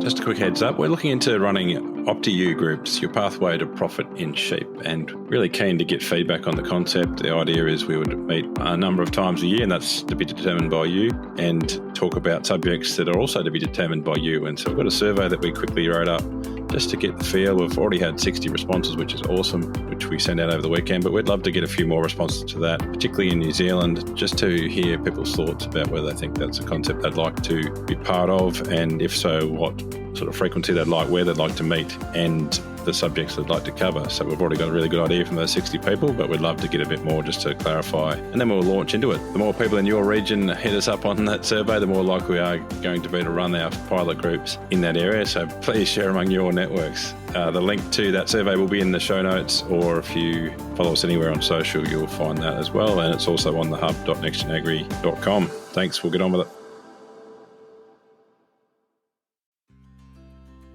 Just a quick heads up, we're looking into running Opt-to-You groups, your pathway to profit in sheep, and really keen to get feedback on the concept. The idea is we would meet a number of times a year, and that's to be determined by you, and talk about subjects that are also to be determined by you. And so we've got a survey that we quickly wrote up just to get the feel. We've already had 60 responses, which is awesome, which we sent out over the weekend, but we'd love to get a few more responses to that, particularly in New Zealand, just to hear people's thoughts about whether they think that's a concept they'd like to be part of, and if so, what sort of frequency they'd like, where they'd like to meet, and the subjects they'd like to cover. So we've already got a really good idea from those 60 people, but we'd love to get a bit more just to clarify, and then we'll launch into it. The more people in your region hit us up on that survey, the more likely we are going to be to run our pilot groups in that area. So please share among your networks. The link to that survey will be in the show notes, or if you follow us anywhere on social, you'll find that as well. And it's also on the hub.nextgenagri.com. Thanks, we'll get on with it.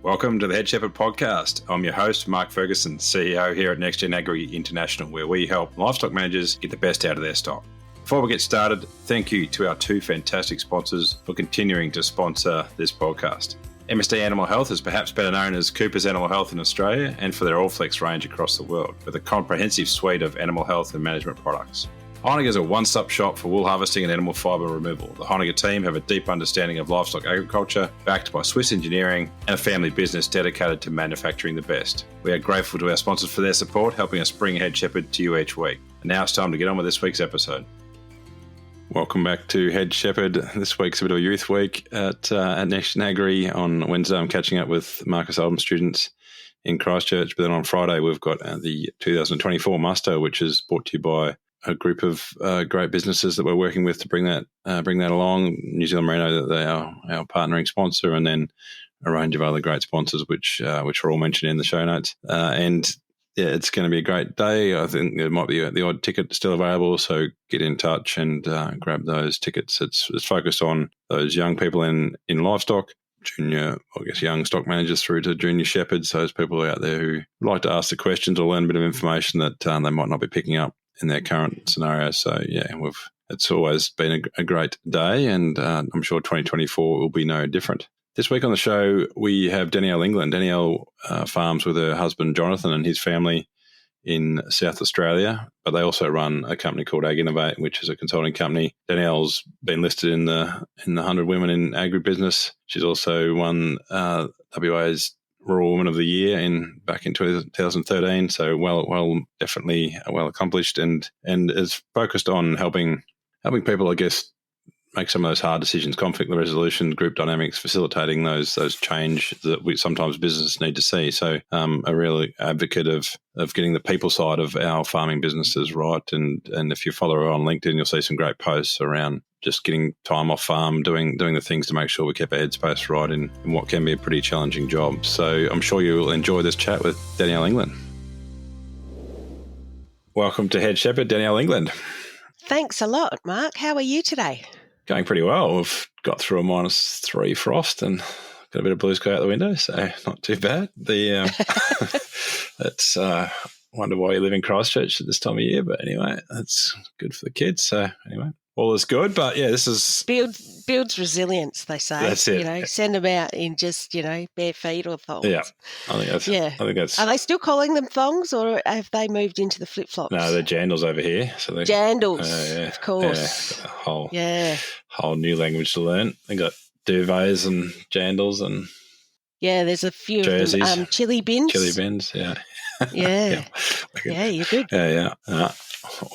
Welcome to the Head Shepherd Podcast. I'm your host, Mark Ferguson, CEO here at NextGen Agri International, where we help livestock managers get the best out of their stock. Before we get started, thank you to our two fantastic sponsors for continuing to sponsor this podcast. MSD Animal Health is perhaps better known as Cooper's Animal Health in Australia, and for their Allflex range across the world, with a comprehensive suite of animal health and management products. Heineken is a one-stop shop for wool harvesting and animal fibre removal. The Heineken team have a deep understanding of livestock agriculture, backed by Swiss engineering and a family business dedicated to manufacturing the best. We are grateful to our sponsors for their support, helping us bring Head Shepherd to you each week. And now it's time to get on with this week's episode. Welcome back to Head Shepherd. This week's a bit of a youth week at NextGen Agri. On Wednesday, I'm catching up with Marcus Oldham students in Christchurch, but then on Friday, we've got the 2024 muster, which is brought to you by a group of great businesses that we're working with to bring that along. New Zealand Merino, that they are our partnering sponsor, and then a range of other great sponsors, which are all mentioned in the show notes. And yeah, it's going to be a great day. I think there might be the odd ticket still available, so get in touch and grab those tickets. It's focused on those young people in livestock, junior, young stock managers through to junior shepherds, those people out there who like to ask the questions or learn a bit of information that they might not be picking up in their current scenario. So yeah, it's always been a great day, and I'm sure 2024 will be no different. This week on the show, we have Danielle England. Danielle farms with her husband Jonathan and his family in South Australia, but they also run a company called AgInnovate, which is a consulting company. Danielle's been listed in the 100 Women in Agribusiness. She's also won WA's Rural Woman of the Year back in 2013. So definitely well accomplished, and is focused on helping people, I guess, make some of those hard decisions, conflict resolution, group dynamics, facilitating those change that we sometimes businesses need to see. So a real advocate of getting the people side of our farming businesses right. And if you follow her on LinkedIn, you'll see some great posts around just getting time off farm, doing the things to make sure we keep our headspace right in what can be a pretty challenging job. So I'm sure you'll enjoy this chat with Danielle England. Welcome to Head Shepherd, Danielle England. Thanks a lot, Mark. How are you today? Going pretty well. We've got through a -3 frost and got a bit of blue sky out the window, so not too bad. That's wonder why you live in Christchurch at this time of year, but anyway, that's good for the kids. So anyway, all is good. But yeah, this is builds resilience. They say that's it. Send them out in just bare feet or thongs. Yeah, I think that's. Are they still calling them thongs, or have they moved into the flip flops? No, they're jandals over here. So jandals, of course. Yeah, whole new language to learn. They got duvets and jandals and there's a few jerseys. Of them. Chili bins. Yeah. Yeah. You're good. Yeah.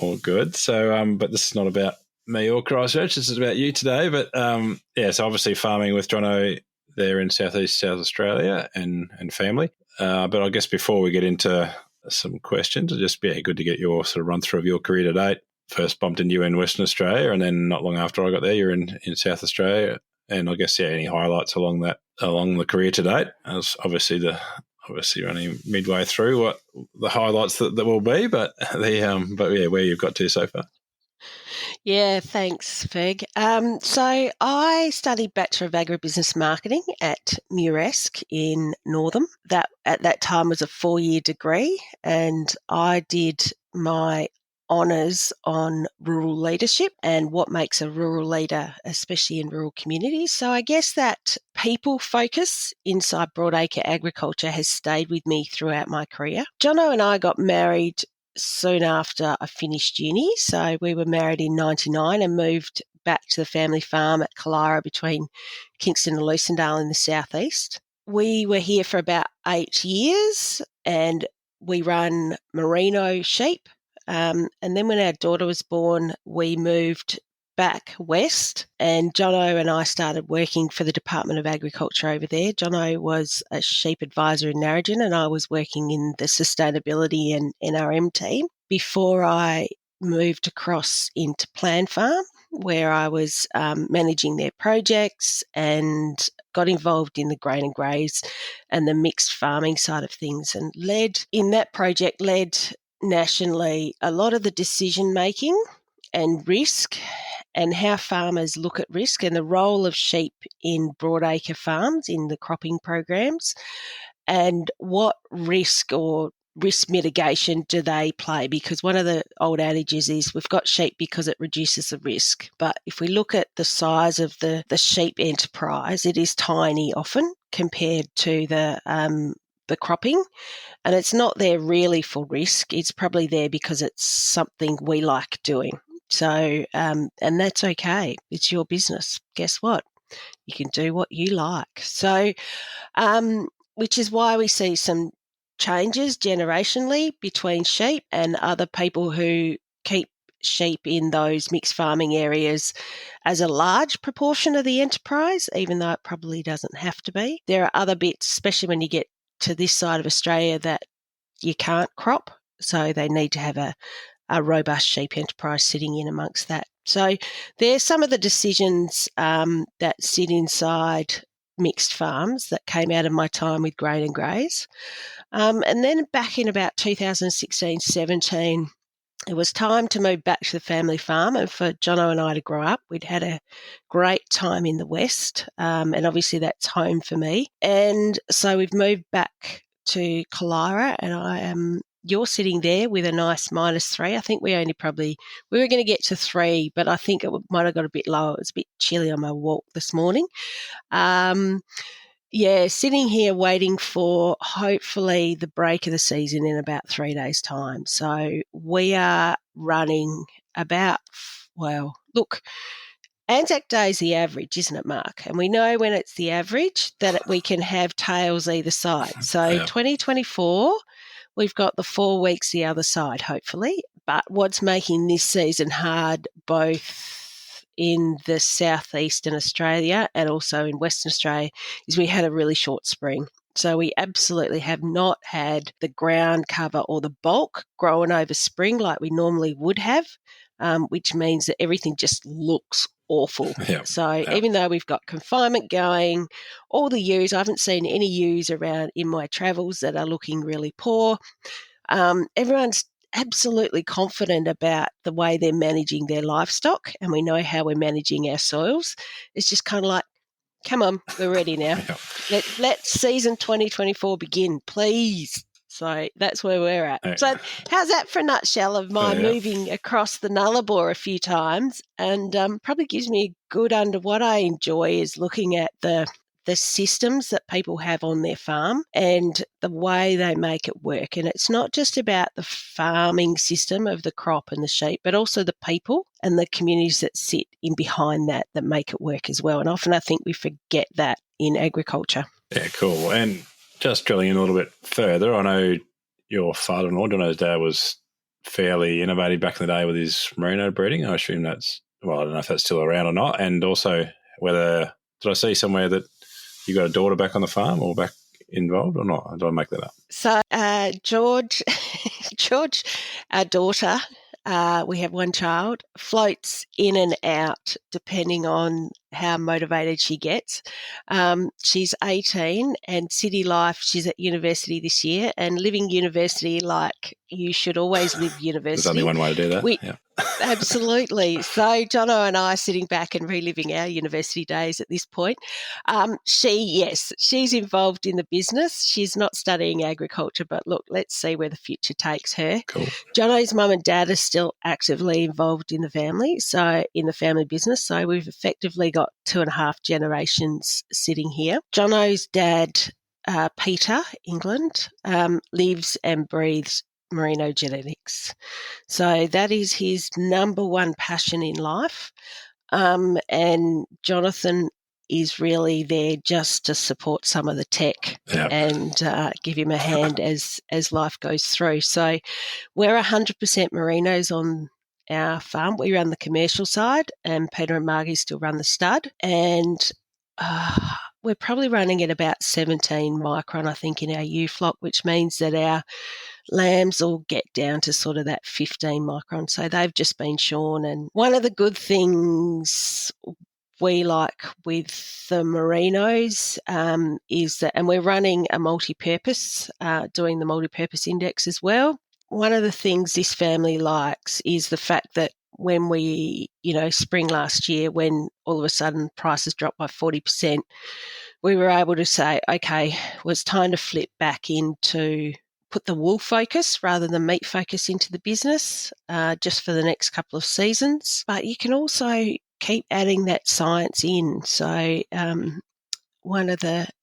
All good. So, but this is not about me or Christchurch. This is about you today. But so obviously farming with Jono there in South Australia and family. But I guess before we get into some questions, it'd just be good to get your sort of run through of your career to date. First bumped into you in Western Australia, and then not long after I got there, you're in South Australia. And I guess any highlights along the career to date? As obviously you're only midway through what the highlights that will be, but where you've got to so far. Yeah, thanks, Ferg. So I studied Bachelor of Agribusiness Marketing at Muresk in Northam. That at that time was a 4-year degree, and I did my honours on rural leadership and what makes a rural leader, especially in rural communities. So I guess that people focus inside broadacre agriculture has stayed with me throughout my career. Jono and I got married soon after I finished uni. So we were married in 99 and moved back to the family farm at Keilira between Kingston and Lucindale in the southeast. We were here for about 8 years and we run merino sheep. And then when our daughter was born, we moved back west, and Jono and I started working for the Department of Agriculture over there. Jono was a sheep advisor in Narrogin and I was working in the Sustainability and NRM team before I moved across into Planfarm, where I was managing their projects and got involved in the grain and graze and the mixed farming side of things, and led nationally a lot of the decision making and risk and how farmers look at risk and the role of sheep in broadacre farms in the cropping programs, and what risk or risk mitigation do they play? Because one of the old adages is we've got sheep because it reduces the risk. But if we look at the size of the sheep enterprise, it is tiny often compared to the cropping. And it's not there really for risk. It's probably there because it's something we like doing. So, and that's okay. It's your business. Guess what? You can do what you like. So, which is why we see some changes generationally between sheep and other people who keep sheep in those mixed farming areas as a large proportion of the enterprise, even though it probably doesn't have to be. There are other bits, especially when you get to this side of Australia, that you can't crop. So they need to have a robust sheep enterprise sitting in amongst that. So there's some of the decisions that sit inside mixed farms that came out of my time with grain and graze. And then back in about 2016-17, it was time to move back to the family farm and for Jono and I to grow up. We'd had a great time in the West, and obviously that's home for me. And so we've moved back to Keilira, and you're sitting there with a nice -3. I think we were going to get to 3, but I think it might have got a bit lower. It was a bit chilly on my walk this morning. Sitting here waiting for hopefully the break of the season in about 3 days' time. So we are running about, Anzac Day is the average, isn't it, Mark? And we know when it's the average that we can have tails either side. So 2024, we've got the 4 weeks the other side, hopefully. But what's making this season hard, both in the southeastern Australia and also in Western Australia, is we had a really short spring. So we absolutely have not had the ground cover or the bulk growing over spring like we normally would have, which means that everything just looks awful. Even though we've got confinement going, all the ewes, I haven't seen any ewes around in my travels that are looking really poor. Everyone's absolutely confident about the way they're managing their livestock, and we know how we're managing our soils. It's just kind of like, come on, we're ready now. Let season 2024 begin, please. So that's where we're at. So how's that for a nutshell of my moving across the Nullarbor a few times, and probably gives me a good under what I enjoy is looking at the systems that people have on their farm and the way they make it work. And it's not just about the farming system of the crop and the sheep, but also the people and the communities that sit in behind that make it work as well. And often I think we forget that in agriculture. Yeah, cool. And just drilling in a little bit further, I know your father-in-law, Jono's dad, was fairly innovative back in the day with his merino breeding. I assume I don't know if that's still around or not. And also did I see somewhere that you got a daughter back on the farm or back involved or not? Did I make that up? So George, our daughter, we have one child, floats in and out depending on how motivated she gets. She's 18 and city life, she's at university this year, and living university like you should always live university. There's only one way to do that. Absolutely. So Jono and I are sitting back and reliving our university days at this point. She's involved in the business. She's not studying agriculture, but look, let's see where the future takes her. Cool. Jono's mum and dad are still actively involved in the family, so in the family business. So we've effectively got 2.5 generations sitting here. Jono's dad, Peter England, lives and breathes merino genetics. So that is his number one passion in life. And Jonathan is really there just to support some of the tech and give him a hand as life goes through. So we're 100% merinos on our farm. We run the commercial side, and Peter and Margie still run the stud. And we're probably running at about 17 micron, I think, in our ewe flock, which means that our lambs will get down to sort of that 15 micron. So they've just been shorn. And one of the good things we like with the merinos is that, and we're running a multi-purpose, doing the multi-purpose index as well. One of the things this family likes is the fact that when we, spring last year, when all of a sudden prices dropped by 40%, we were able to say, okay, well, it's time to flip back into put the wool focus rather than meat focus into the business just for the next couple of seasons. But you can also keep adding that science in. So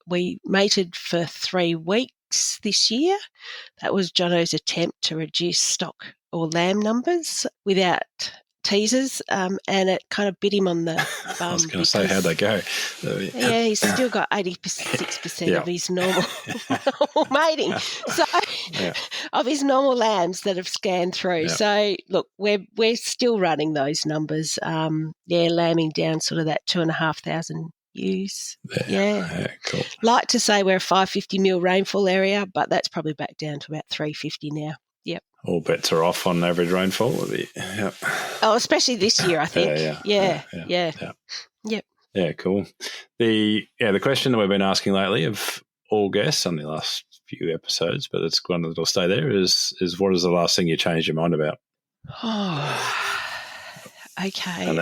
we mated for 3 weeks this year. That was Jono's attempt to reduce stock or lamb numbers without teasers, and it kind of bit him on the bum. I was going to say, how'd they go? Yeah, he's still got 86% of his normal mating. So of his normal lambs that have scanned through. Yeah. So look, we're still running those numbers. Lambing down sort of that 2,500 ewes. Yeah, cool. Like to say we're a 550 mil rainfall area, but that's probably back down to about 350 now. Yep. All bets are off on average rainfall. Yep. Oh, especially this year, I think. Yeah. Yep. Yeah, cool. The question that we've been asking lately of all guests on the last few episodes, but it's one that'll stay there, is what is the last thing you changed your mind about? Oh, okay.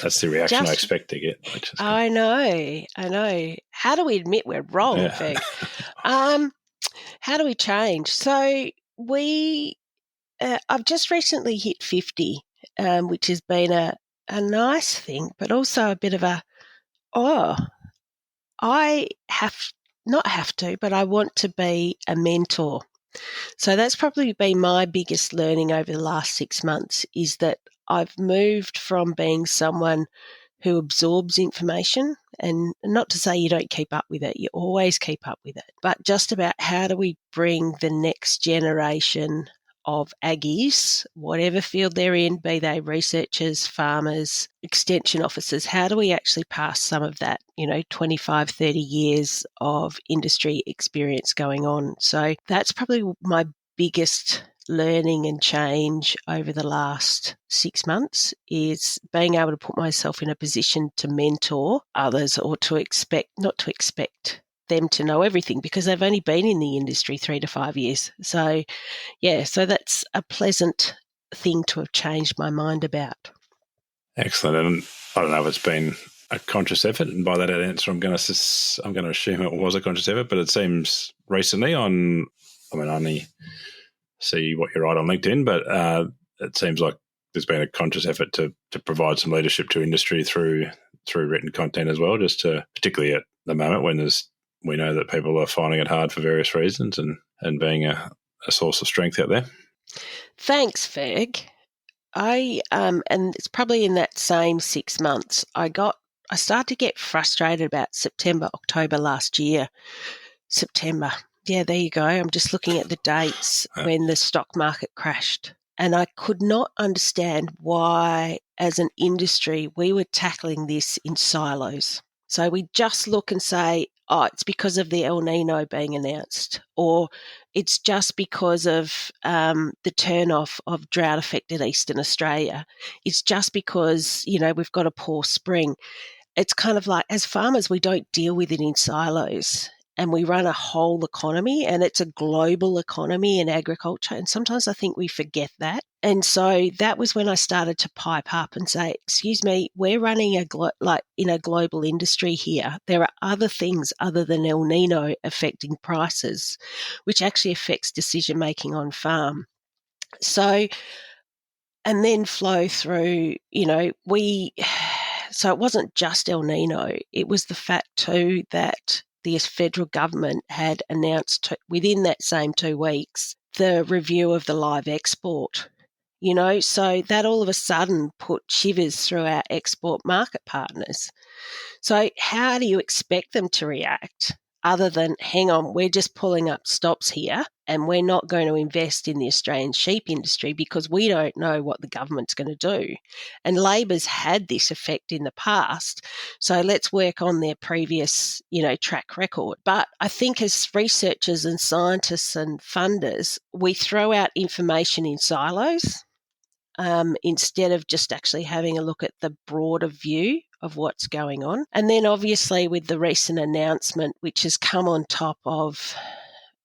That's the reaction I expect to get. I know. How do we admit we're wrong, Feg? How do we change? So I've just recently hit 50, which has been a nice thing, but also a bit of I want to be a mentor. So that's probably been my biggest learning over the last 6 months, is that I've moved from being someone who absorbs information, and not to say you don't keep up with it, you always keep up with it, but just about how do we bring the next generation of Aggies, whatever field they're in, be they researchers, farmers, extension officers, how do we actually pass some of that, 25, 30 years of industry experience going on? So that's probably my biggest learning and change over the last 6 months, is being able to put myself in a position to mentor others, or not to expect them to know everything, because they've only been in the industry 3 to 5 years. So that's a pleasant thing to have changed my mind about. Excellent. And I don't know if it's been a conscious effort, and by that answer I'm going to assume it was a conscious effort, but it seems recently only see what you write on LinkedIn, but it seems like there's been a conscious effort to provide some leadership to industry through written content as well, just to, particularly at the moment when we know that people are finding it hard for various reasons, and being a source of strength out there. Thanks, Ferg. And it's probably in that same 6 months, I started to get frustrated about September, October last year. September. Yeah, there you go. I'm just looking at the dates when the stock market crashed. And I could not understand why, as an industry, we were tackling this in silos. So we just look and say, it's because of the El Nino being announced, or it's just because of the turn-off of drought-affected Eastern Australia. It's just because, we've got a poor spring. It's kind of like, as farmers, we don't deal with it in silos. and we run a whole economy, and it's a global economy in agriculture. And sometimes I think we forget that. And so that was when I started to pipe up and say, excuse me, we're running in a global industry here. There are other things other than El Nino affecting prices, which actually affects decision making on farm. So, and then flow through, so it wasn't just El Nino. It was the fact too that the federal government had announced within that same 2 weeks the review of the live export, so that all of a sudden put shivers through our export market partners. So how do you expect them to react other than, hang on, we're just pulling up stops here and we're not going to invest in the Australian sheep industry because we don't know what the government's going to do. And Labor's had this effect in the past, so let's work on their previous, track record. But I think as researchers and scientists and funders, we throw out information in silos instead of just actually having a look at the broader view of what's going on. And then obviously with the recent announcement, which has come on top of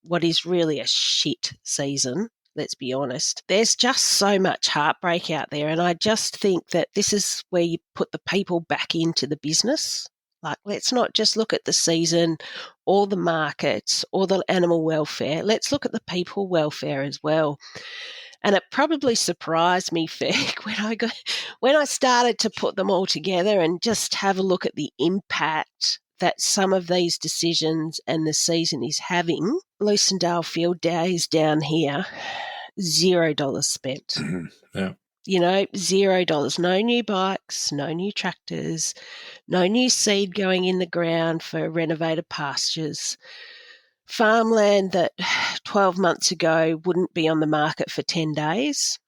what is really a shit season, let's be honest, there's just so much heartbreak out there. And I just think that this is where you put the people back into the business. Like, let's not just look at the season or the markets or the animal welfare. Let's look at the people welfare as well. And it probably surprised me, Feg, when I started to put them all together and just have a look at the impact that some of these decisions and the season is having. Lucendale Field Days down here, $0 spent. Mm-hmm. Yeah. $0. No new bikes, no new tractors, no new seed going in the ground for renovated pastures. Farmland that 12 months ago wouldn't be on the market for 10 days,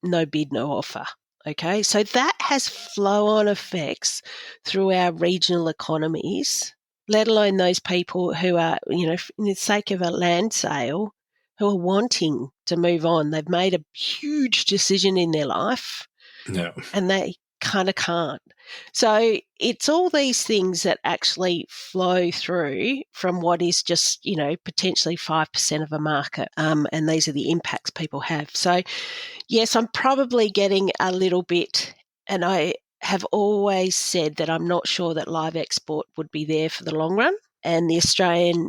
no bid, no offer. Okay, so that has flow-on effects through our regional economies, let alone those people who are, in the sake of a land sale, who are wanting to move on. They've made a huge decision in their life, and they kind of can't. So it's all these things that actually flow through from what is just, potentially 5% of a market. And these are the impacts people have. So, yes, I'm probably getting a little bit, and I have always said that I'm not sure that live export would be there for the long run. And the Australian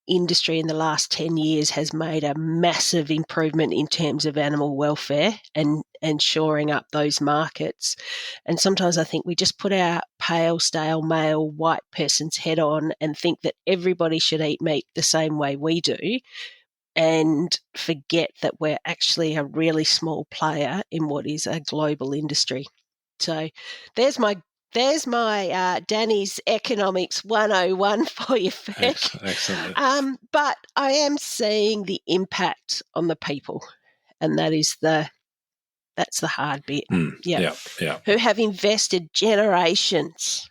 industry in the last 10 years has made a massive improvement in terms of animal welfare and shoring up those markets. And sometimes I think we just put our pale, stale, male, white person's head on and think that everybody should eat meat the same way we do, and forget that we're actually a really small player in what is a global industry. So there's my Danny's Economics 101 for you, Feck. Excellent. But I am seeing the impact on the people, and that's the hard bit. Yeah. Who have invested generations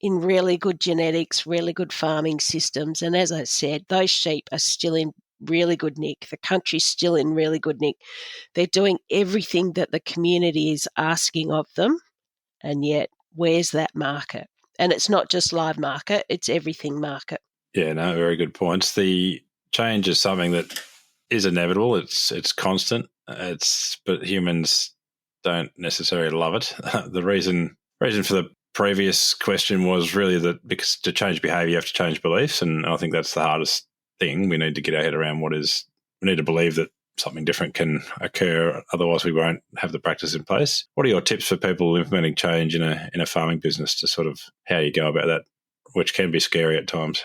in really good genetics, really good farming systems. And as I said, those sheep are still in really good nick. The country's still in really good nick. They're doing everything that the community is asking of them, and yet where's that market? And it's not just live market, it's everything market. Yeah, no, very good points. The change is something that is inevitable. It's constant. But humans don't necessarily love it. The reason for the previous question was really that because to change behaviour, you have to change beliefs, and I think that's the hardest thing. We need to get our head around we need to believe that something different can occur, otherwise we won't have the practice in place. What are your tips for people implementing change in a farming business, to sort of how you go about that, which can be scary at times?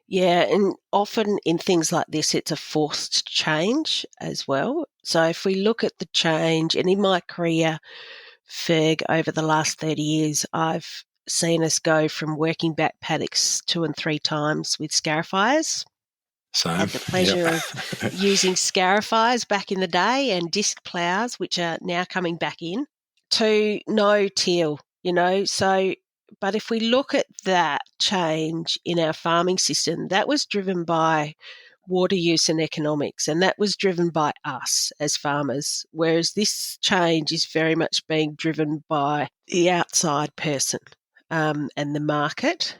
Yeah, and often in things like this, it's a forced change as well. So if we look at the change, and in my career, Ferg, over the last 30 years, I've seen us go from working back paddocks 2 and 3 times with scarifiers. Same. Had the pleasure of using scarifiers back in the day, and disc ploughs, which are now coming back in, to no till, So, but if we look at that change in our farming system, that was driven by water use and economics, and that was driven by us as farmers, whereas this change is very much being driven by the outside person and the market.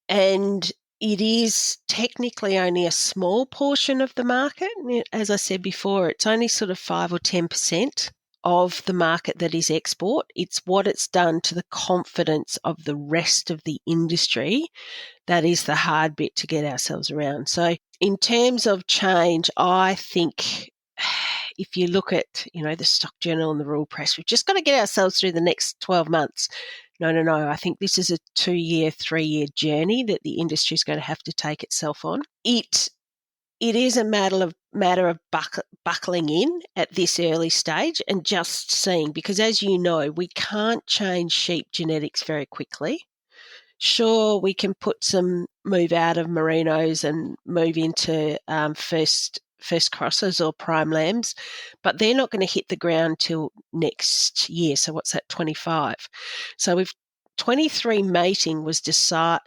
And it is technically only a small portion of the market. As I said before, it's only sort of 5 or 10% of the market that is export. It's what it's done to the confidence of the rest of the industry that is the hard bit to get ourselves around. So in terms of change, I think if you look at, the Stock Journal and the Rural Press, we've just got to get ourselves through the next 12 months. No. I think this is a 2-year, 3-year journey that the industry is going to have to take itself on. It is a matter of buckling in at this early stage and just seeing, because as you know, we can't change sheep genetics very quickly. Sure, we can move out of merinos and move into first crosses or prime lambs, but they're not going to hit the ground till next year. So what's that, 25? So we've 24 mating was decided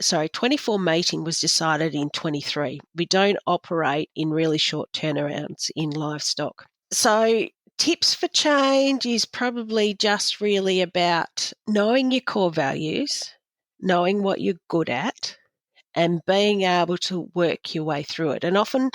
in 23. We don't operate in really short turnarounds in livestock. So tips for change is probably just really about knowing your core values, knowing what you're good at, and being able to work your way through it. And often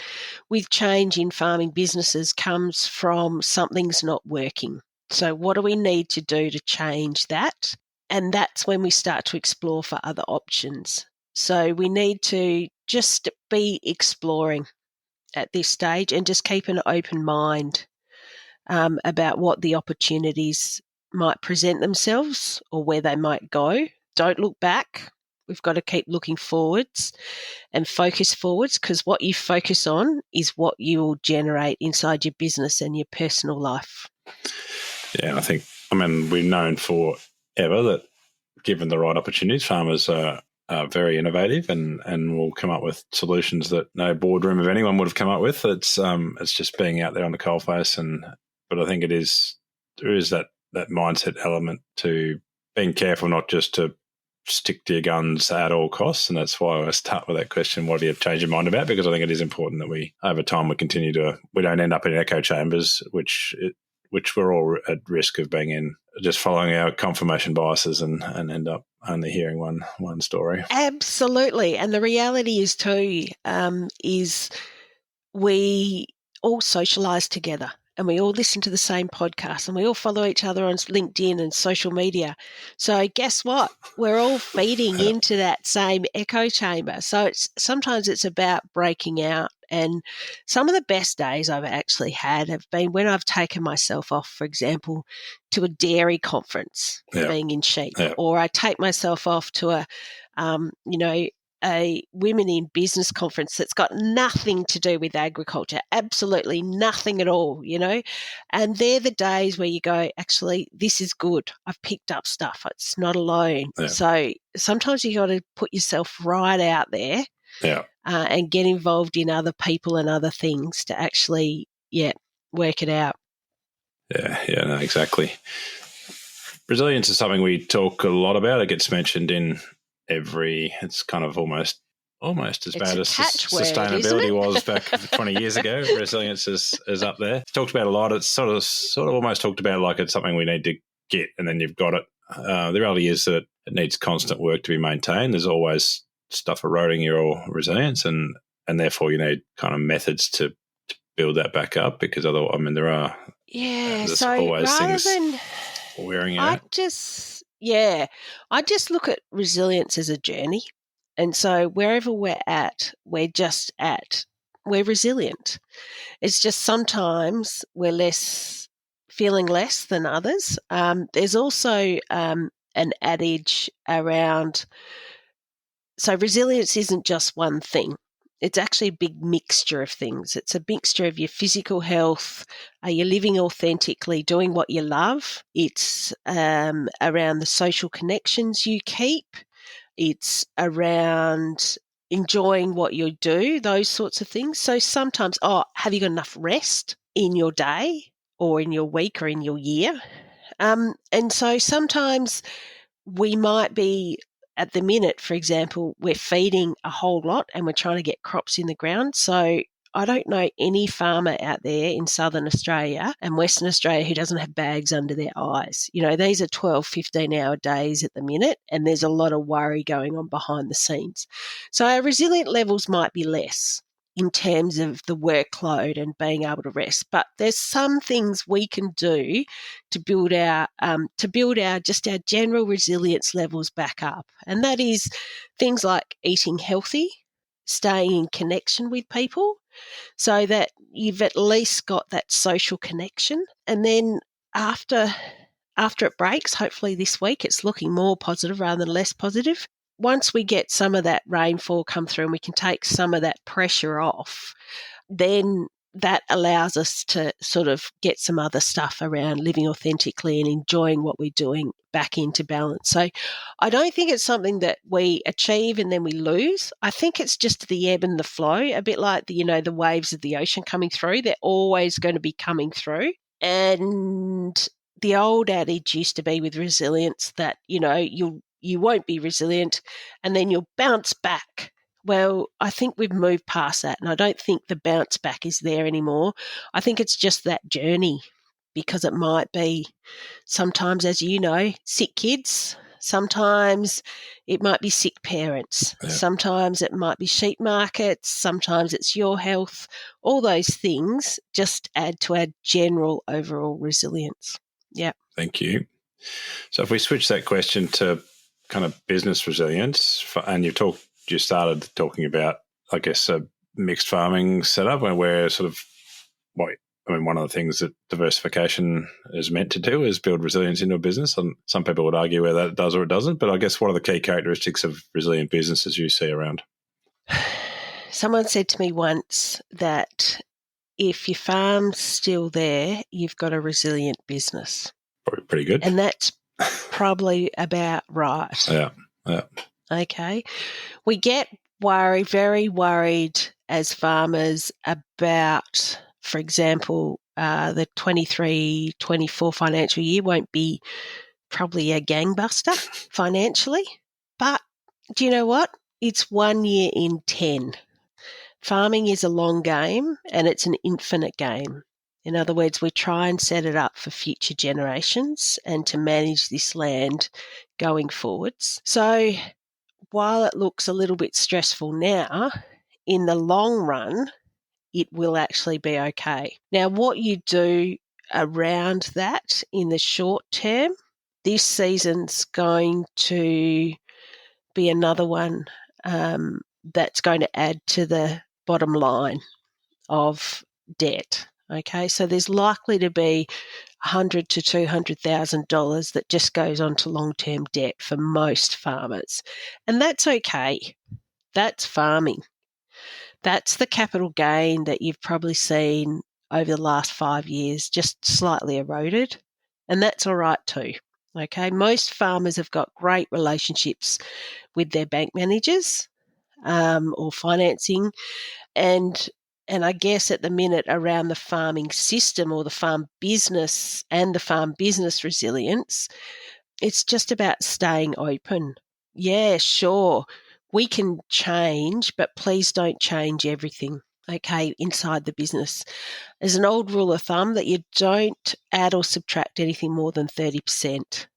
with change in farming businesses comes from something's not working. So what do we need to do to change that? And that's when we start to explore for other options. So we need to just be exploring at this stage and just keep an open mind about what the opportunities might present themselves or where they might go. Don't look back. We've got to keep looking forwards and focus forwards, because what you focus on is what you will generate inside your business and your personal life. Yeah, we've known forever that given the right opportunities, farmers are very innovative and will come up with solutions that no boardroom of anyone would have come up with. It's just being out there on the coalface, but I think there is that mindset element to being careful not just to stick to your guns at all costs. And that's why I start with that question, what do you change your mind about? Because I think it is important that we, over time, we don't end up in echo chambers, which we're all at risk of being in, just following our confirmation biases and end up only hearing one story. Absolutely. And the reality is too, is we all socialise together and we all listen to the same podcast and we all follow each other on LinkedIn and social media. So guess what? We're all feeding into that same echo chamber. So sometimes it's about breaking out. And some of the best days I've actually had have been when I've taken myself off, for example, to a dairy conference for being in sheep, or I take myself off to a women in business conference that's got nothing to do with agriculture, absolutely nothing at all, and they're the days where you go, actually, this is good. I've picked up stuff. It's not alone. Yeah. So sometimes you got to put yourself right out there and get involved in other people and other things to actually, work it out. Yeah, no, exactly. Resilience is something we talk a lot about. It gets mentioned in it's kind of almost as bad as sustainability was back 20 years ago. Resilience is up there. It's talked about a lot. It's sort of almost talked about like it's something we need to get and then you've got it. The reality is that it needs constant work to be maintained. There's always stuff eroding your resilience and therefore you need kind of methods to build that back up, because otherwise, there are so always rather things than wearing out. I just look at resilience as a journey. And so wherever we're at, we're resilient. It's just sometimes we're feeling less than others. There's also an adage around, so resilience isn't just one thing. It's actually a big mixture of things. It's a mixture of your physical health. Are you living authentically, doing what you love? It's around the social connections you keep. It's around enjoying what you do, those sorts of things. So sometimes, have you got enough rest in your day or in your week or in your year? And so sometimes we might be, at the minute, for example, we're feeding a whole lot and we're trying to get crops in the ground. So I don't know any farmer out there in Southern Australia and Western Australia who doesn't have bags under their eyes. These are 12, 15-hour days at the minute, and there's a lot of worry going on behind the scenes. So our resilient levels might be less in terms of the workload and being able to rest. But there's some things we can do to build our just our general resilience levels back up. And that is things like eating healthy, staying in connection with people so that you've at least got that social connection. And then after it breaks, hopefully this week, it's looking more positive rather than less positive. Once we get some of that rainfall come through and we can take some of that pressure off, then that allows us to sort of get some other stuff around living authentically and enjoying what we're doing back into balance. So I don't think it's something that we achieve and then we lose. I think it's just the ebb and the flow, a bit like the waves of the ocean coming through. They're always going to be coming through. And the old adage used to be with resilience that, you won't be resilient and then you'll bounce back. Well, I think we've moved past that, and I don't think the bounce back is there anymore. I think it's just that journey, because it might be sometimes, as you know, sick kids. Sometimes it might be sick parents. Yeah. Sometimes it might be sheep markets. Sometimes it's your health. All those things just add to our general overall resilience. Yeah. Thank you. So if we switch that question to kind of business resilience, and you started talking about, I guess, a mixed farming setup where sort of, one of the things that diversification is meant to do is build resilience into a business. And some people would argue whether that does or it doesn't. But I guess what are the key characteristics of resilient businesses you see around? Someone said to me once that if your farm's still there, you've got a resilient business. Probably pretty good. And that's probably about right. Yeah. Okay. We get very worried as farmers about, for example, the 23-24 financial year won't be probably a gangbuster financially. But do you know what? It's 1 year in 10. Farming is a long game and it's an infinite game. In other words, we try and set it up for future generations and to manage this land going forwards. So while it looks a little bit stressful now, in the long run, it will actually be okay. Now, what you do around that in the short term, this season's going to be another one that's going to add to the bottom line of debt. Okay, so there's likely to be $100,000 to $200,000 that just goes on to long-term debt for most farmers. And that's okay. That's farming. That's the capital gain that you've probably seen over the last 5 years, just slightly eroded. And that's all right too. Okay, most farmers have got great relationships with their bank managers or financing, and I guess at the minute around the farming system or the farm business and the farm business resilience, it's just about staying open. Yeah, sure, we can change, but please don't change everything, okay, inside the business. There's an old rule of thumb that you don't add or subtract anything more than 30%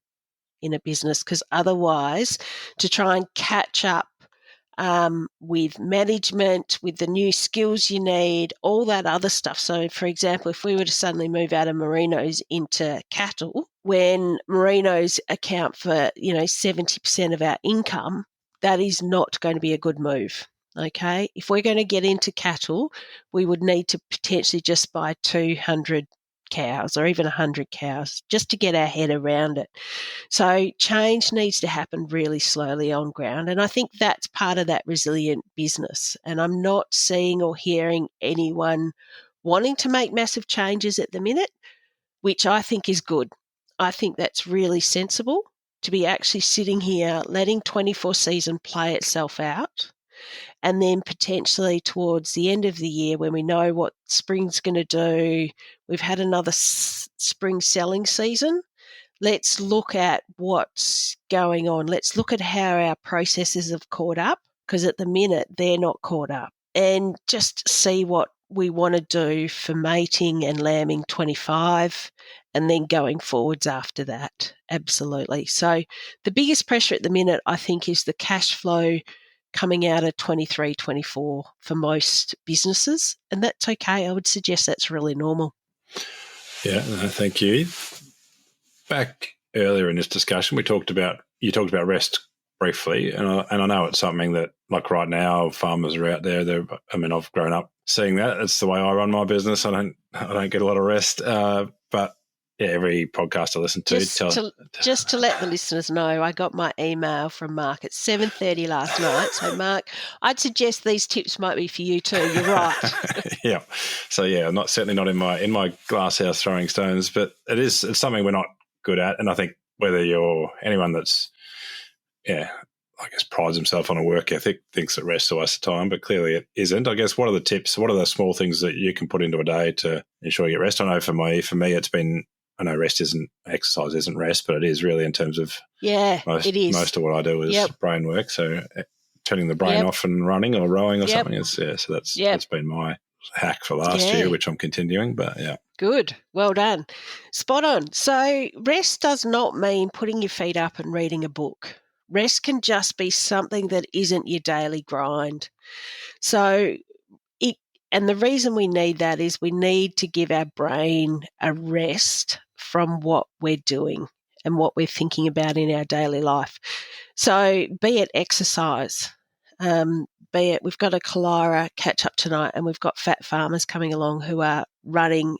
in a business, because otherwise, to try and catch up with management, with the new skills you need, all that other stuff. So, for example, if we were to suddenly move out of merinos into cattle, when merinos account for, 70% of our income, that is not going to be a good move. Okay. If we're going to get into cattle, we would need to potentially just buy 200 cows or even 100 cows just to get our head around it. So change needs to happen really slowly on ground. And I think that's part of that resilient business. And I'm not seeing or hearing anyone wanting to make massive changes at the minute, which I think is good. I think that's really sensible to be actually sitting here letting 24 season play itself out. And then potentially towards the end of the year, when we know what spring's going to do, we've had another spring selling season. Let's look at what's going on. Let's look at how our processes have caught up, because at the minute they're not caught up, and just see what we want to do for mating and lambing 25 and then going forwards after that. Absolutely. So the biggest pressure at the minute, I think, is the cash flow coming out of 23, 24 for most businesses. And that's okay. I would suggest that's really normal. Yeah, no, thank you. Back earlier in this discussion, you talked about rest briefly, and I know it's something that, like right now, farmers are out there. I've grown up seeing that. It's the way I run my business. I don't get a lot of rest, but yeah, every podcast I listen to, just to let the listeners know, I got my email from Mark at 7:30 last night. So, Mark, I'd suggest these tips might be for you too. You're right. Yeah. So yeah, I'm certainly not in my glass house throwing stones, but it's something we're not good at, and I think whether you're anyone that's I guess prides himself on a work ethic, thinks that rest's a waste of time, but clearly it isn't. I guess what are the tips? What are the small things that you can put into a day to ensure you get rest? I know for me, it's been. I know exercise isn't rest, but it is really in terms of it is. Most of what I do is brain work. So turning the brain off and running or rowing or something is so that's been my hack for last year, which I'm continuing. But yeah. Good. Well done. Spot on. So rest does not mean putting your feet up and reading a book. Rest can just be something that isn't your daily grind. So and the reason we need that is we need to give our brain a rest from what we're doing and what we're thinking about in our daily life. So be it exercise, be it we've got a Keilira catch-up tonight and we've got fat farmers coming along who are running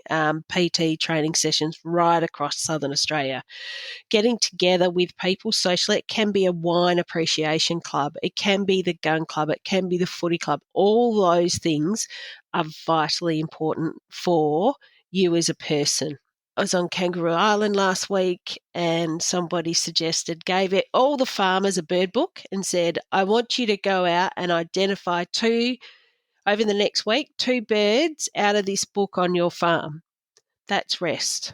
PT training sessions right across Southern Australia. Getting together with people socially, it can be a wine appreciation club, it can be the gun club, it can be the footy club. All those things are vitally important for you as a person. I was on Kangaroo Island last week and somebody gave it all the farmers a bird book and said, I want you to go out and identify over the next week, 2 birds out of this book on your farm. That's rest.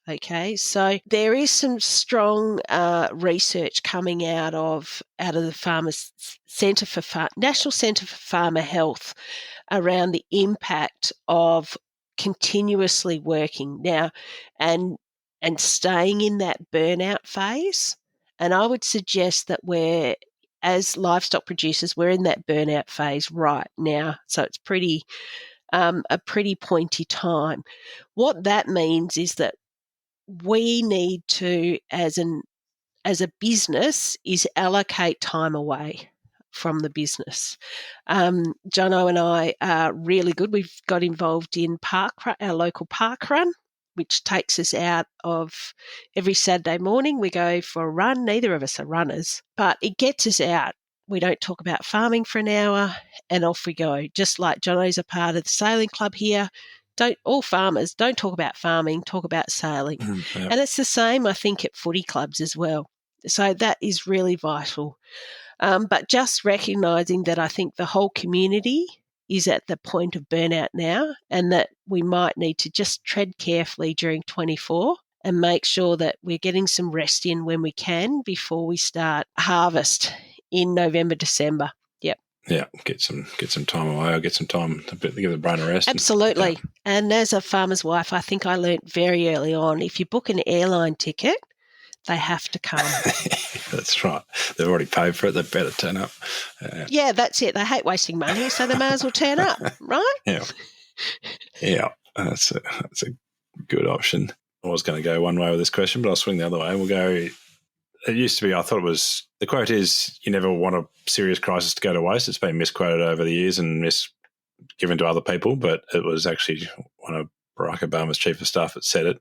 Okay, so there is some strong research coming out of the Farmers Centre National Centre for Farmer Health around the impact of continuously working now and staying in that burnout phase. And I would suggest that as livestock producers, we're in that burnout phase right now. So it's a pretty pointy time. What that means is that we need to, as a business, is allocate time away from the business. Jono and I are really good. We've got involved in our local park run, which takes us out of every Saturday morning. We go for a run. Neither of us are runners, but it gets us out. We don't talk about farming for an hour and off we go. Just like Jono's a part of the sailing club here. All farmers don't talk about farming, talk about sailing. Yep. And it's the same, I think, at footy clubs as well. So that is really vital. But just recognising that I think the whole community is at the point of burnout now and that we might need to just tread carefully during 24 and make sure that we're getting some rest in when we can before we start harvest in November, December. Yep. Yeah, get some time away or get some time to give the brain a rest. Absolutely. And as a farmer's wife, I think I learnt very early on, if you book an airline ticket, they have to come. That's right. They've already paid for it. They better turn up. Yeah, that's it. They hate wasting money, so they may as well turn up, right? Yeah. That's a good option. I was going to go one way with this question, but I'll swing the other way. We'll go. It used to be, I thought it was, the quote is, you never want a serious crisis to go to waste. It's been misquoted over the years and given to other people, but it was actually one of Barack Obama's chief of staff that said it.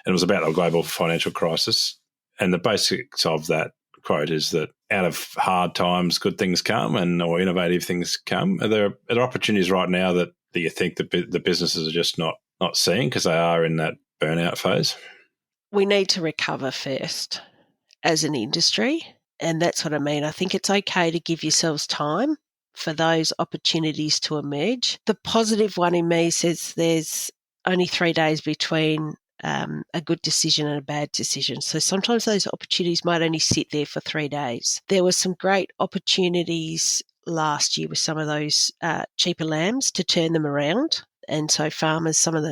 And it was about a global financial crisis. And the basics of that quote is that out of hard times, good things come or innovative things come. Are there opportunities right now that you think the businesses are just not seeing because they are in that burnout phase? We need to recover first as an industry, and that's what I mean. I think it's okay to give yourselves time for those opportunities to emerge. The positive one in me says there's only 3 days between a good decision and a bad decision. So sometimes those opportunities might only sit there for 3 days. There were some great opportunities last year with some of those cheaper lambs to turn them around. And so farmers, some of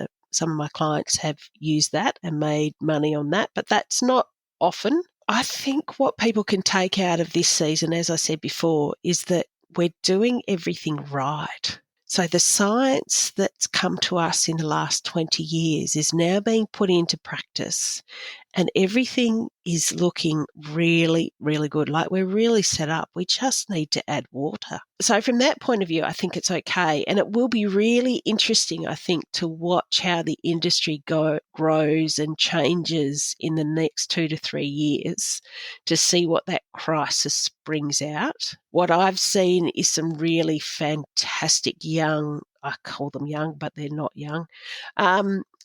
my clients have used that and made money on that, but that's not often. I think what people can take out of this season, as I said before, is that we're doing everything right. So the science that's come to us in the last 20 years is now being put into practice, and everything is looking really, really good. Like, we're really set up. We just need to add water. So from that point of view, I think it's okay. And it will be really interesting, I think, to watch how the industry grows and changes in the next 2 to 3 years to see what that crisis brings out. What I've seen is some really fantastic young, I call them young, but they're not young,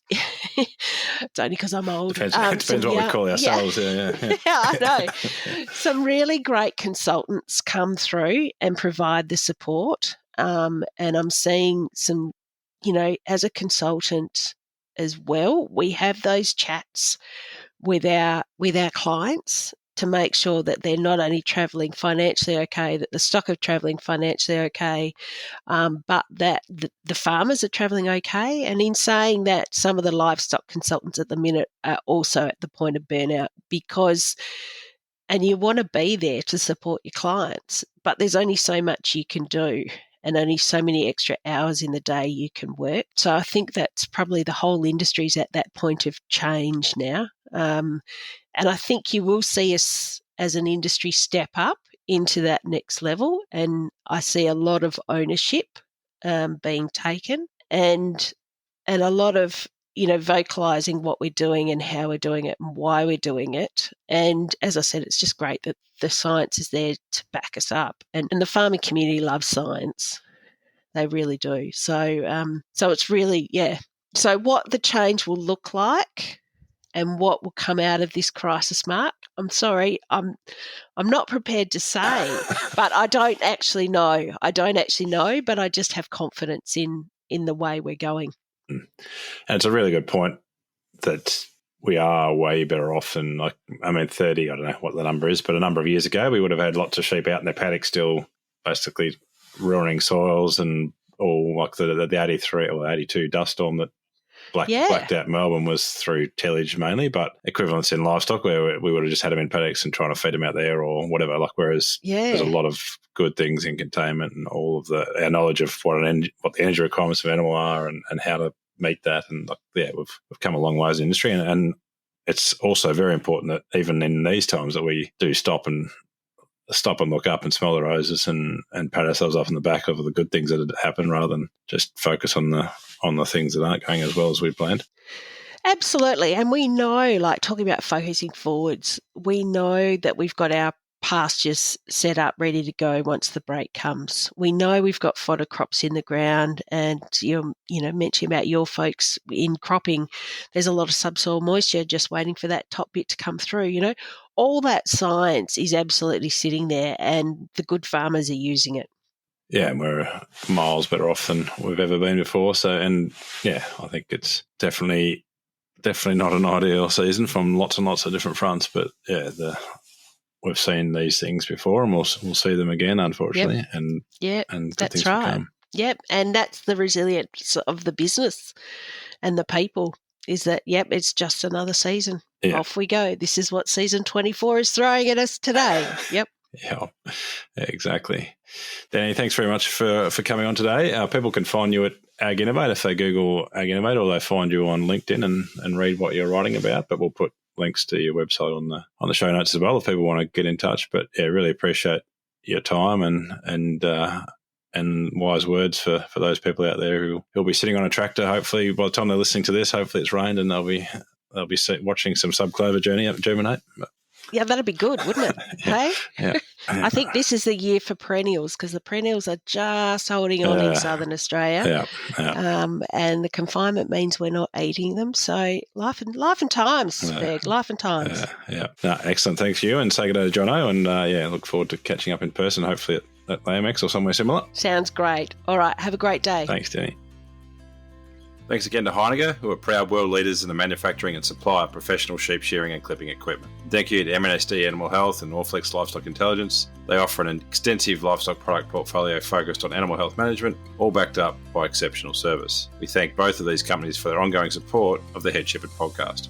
it's only because I'm old. Depends what we call ourselves. Yeah. I know. Some really great consultants come through and provide the support. And I'm seeing some, as a consultant as well, we have those chats with our clients to make sure that they're not only travelling financially okay, that the stock of travelling financially okay, but that the farmers are travelling okay. And in saying that, some of the livestock consultants at the minute are also at the point of burnout and you want to be there to support your clients, but there's only so much you can do and only so many extra hours in the day you can work. So I think that's probably the whole industry's at that point of change now. And I think you will see us as an industry step up into that next level. And I see a lot of ownership being taken and a lot of, vocalising what we're doing and how we're doing it and why we're doing it. And as I said, it's just great that the science is there to back us up. And the farming community loves science. They really do. So it's really, So what the change will look like and what will come out of this crisis, Mark, I'm sorry, I'm not prepared to say, but I don't actually know. But I just have confidence in the way we're going. And it's a really good point that we are way better off than 30, I don't know what the number is, but a number of years ago we would have had lots of sheep out in their paddocks still basically ruining soils and all like the 83 or 82 dust storm that blacked out Melbourne was through tillage mainly, but equivalents in livestock where we would have just had them in paddocks and trying to feed them out there or whatever. Whereas there's a lot of good things in containment and all of our knowledge of what the energy requirements of an animal are and how to meet that. And we've come a long way as an industry, and it's also very important that even in these times that we do stop and look up and smell the roses and pat ourselves off in the back of the good things that happen rather than just focus on the things that aren't going as well as we planned. Absolutely. And we know, talking about focusing forwards, we know that we've got our pastures set up ready to go once the break comes. We know we've got fodder crops in the ground, and you mentioning about your folks in cropping, there's a lot of subsoil moisture just waiting for that top bit to come through. All that science is absolutely sitting there, and the good farmers are using it. Yeah, and we're miles better off than we've ever been before. So, I think it's definitely not an ideal season from lots and lots of different fronts. But we've seen these things before, and we'll see them again, unfortunately. Yep. And that's right. Yep, and that's the resilience of the business and the people. Is that it's just another season. Yeah. Off we go. This is what season 24 is throwing at us today. Yep. Yeah, exactly. Danny, thanks very much for coming on today. People can find you at AgInnovate if they Google AgInnovate, or they find you on LinkedIn and read what you're writing about. But we'll put links to your website on the show notes as well if people want to get in touch. But really appreciate your time and wise words for those people out there who'll be sitting on a tractor. Hopefully, by the time they're listening to this, hopefully it's rained and they'll be watching some subclover germinate. Yeah, that'd be good, wouldn't it? Hey? Yeah. I think this is the year for perennials because the perennials are just holding on in Southern Australia. Yeah. And the confinement means we're not eating them. So life and times, Berg, life and times. Yeah. No, excellent. Thanks to you, and say good day to Jono, and look forward to catching up in person, hopefully at AMX or somewhere similar. Sounds great. All right, have a great day. Thanks, Danny. Thanks again to Heinegger, who are proud world leaders in the manufacturing and supply of professional sheep shearing and clipping equipment. Thank you to MNSD Animal Health and Norflex Livestock Intelligence. They offer an extensive livestock product portfolio focused on animal health management, all backed up by exceptional service. We thank both of these companies for their ongoing support of the Head Shepherd podcast.